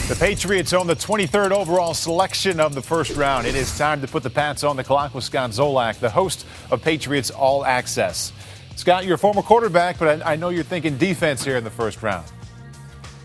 The Patriots own the 23rd overall selection of the first round. It is time to put the Pats on the clock with Scott Zolak, the host of Patriots All Access. Scott, you're a former quarterback, but I know you're thinking defense here in the first round.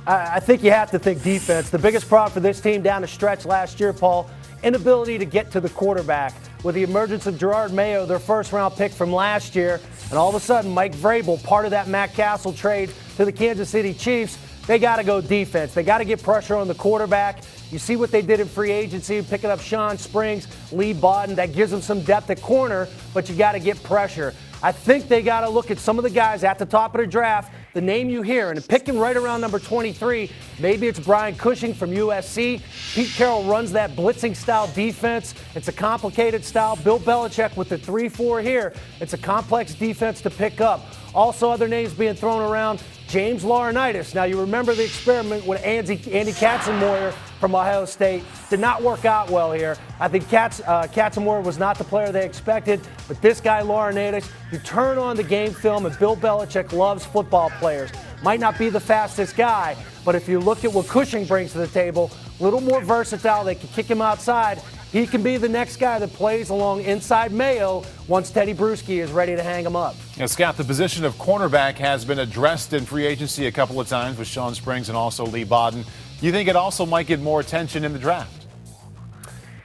I think you have to think defense. The biggest problem for this team down the stretch last year, Paul, inability to get to the quarterback. With the emergence of Gerard Mayo, their first-round pick from last year, and all of a sudden Mike Vrabel, part of that Matt Castle trade to the Kansas City Chiefs, they got to go defense. They got to get pressure on the quarterback. You see what they did in free agency, picking up Sean Springs, Lee Bodden. That gives them some depth at corner, but you got to get pressure. I think they got to look at some of the guys at the top of the draft, the name you hear, and picking right around number 23, maybe it's Brian Cushing from USC. Pete Carroll runs that blitzing-style defense. It's a complicated style. Bill Belichick with the 3-4 here. It's a complex defense to pick up. Also, other names being thrown around, James Laurinaitis. Now, you remember the experiment with Andy Katzenmoyer from Ohio State. Did not work out well here. I think Katzenmoyer was not the player they expected, but this guy, Laurinaitis, you turn on the game film, and Bill Belichick loves football players. Might not be the fastest guy, but if you look at what Cushing brings to the table, a little more versatile. They can kick him outside. He can be the next guy that plays along inside Mayo once Teddy Bruschi is ready to hang him up. Now, Scott, the position of cornerback has been addressed in free agency a couple of times with Sean Springs and also Lee Bodden. You think it also might get more attention in the draft?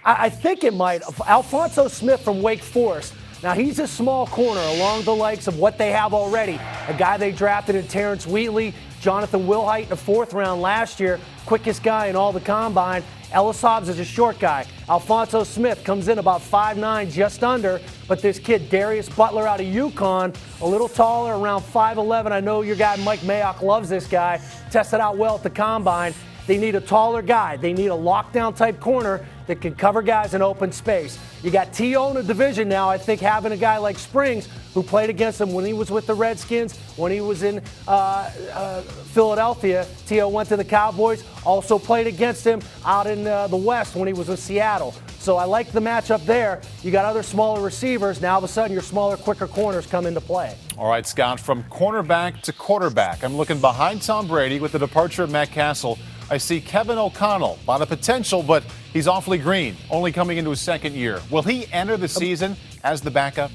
I think it might. Alphonso Smith from Wake Forest. Now, he's a small corner along the likes of what they have already. A guy they drafted in Terrence Wheatley, Jonathan Wilhite in the fourth round last year, quickest guy in all the combine. Ellis Hobbs is a short guy. Alphonso Smith comes in about 5'9", just under. But this kid, Darius Butler out of UConn, a little taller, around 5'11". I know your guy Mike Mayock loves this guy. Tested out well at the combine. They need a taller guy. They need a lockdown type corner that can cover guys in open space. You got T.O. in the division now. I think having a guy like Springs, who played against him when he was with the Redskins, when he was in Philadelphia. T.O. went to the Cowboys, also played against him out in the West when he was in Seattle. So I like the matchup there. You got other smaller receivers. Now all of a sudden your smaller, quicker corners come into play. All right, Scott, from cornerback to quarterback. I'm looking behind Tom Brady with the departure of Matt Castle. I see Kevin O'Connell, a lot of potential, but he's awfully green, only coming into his second year. Will he enter the season as the backup?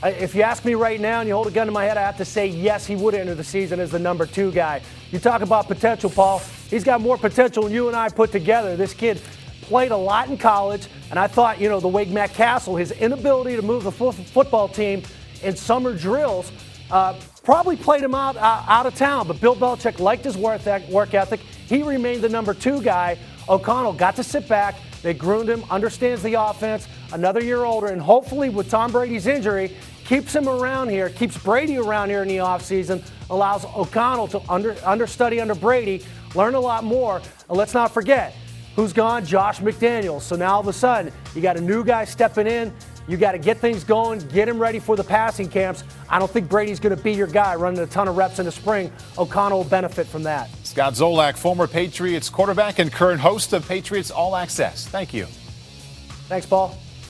If you ask me right now and you hold a gun to my head, I have to say yes, he would enter the season as the number 2 guy. You talk about potential, Paul. He's got more potential than you and I put together. This kid played a lot in college, and I thought, the way Matt Castle, his inability to move the football team in summer drills, probably played him out of town. But Bill Belichick liked his work ethic. He remained the number 2 guy. O'Connell got to sit back. They groomed him, understands the offense, another year older, and hopefully with Tom Brady's injury, keeps him around here, keeps Brady around here in the offseason, allows O'Connell to understudy under Brady, learn a lot more. And let's not forget, who's gone? Josh McDaniels. So now all of a sudden, you got a new guy stepping in. You got to get things going, get him ready for the passing camps. I don't think Brady's going to be your guy running a ton of reps in the spring. O'Connell will benefit from that. Scott Zolak, former Patriots quarterback and current host of Patriots All Access. Thank you. Thanks, Paul.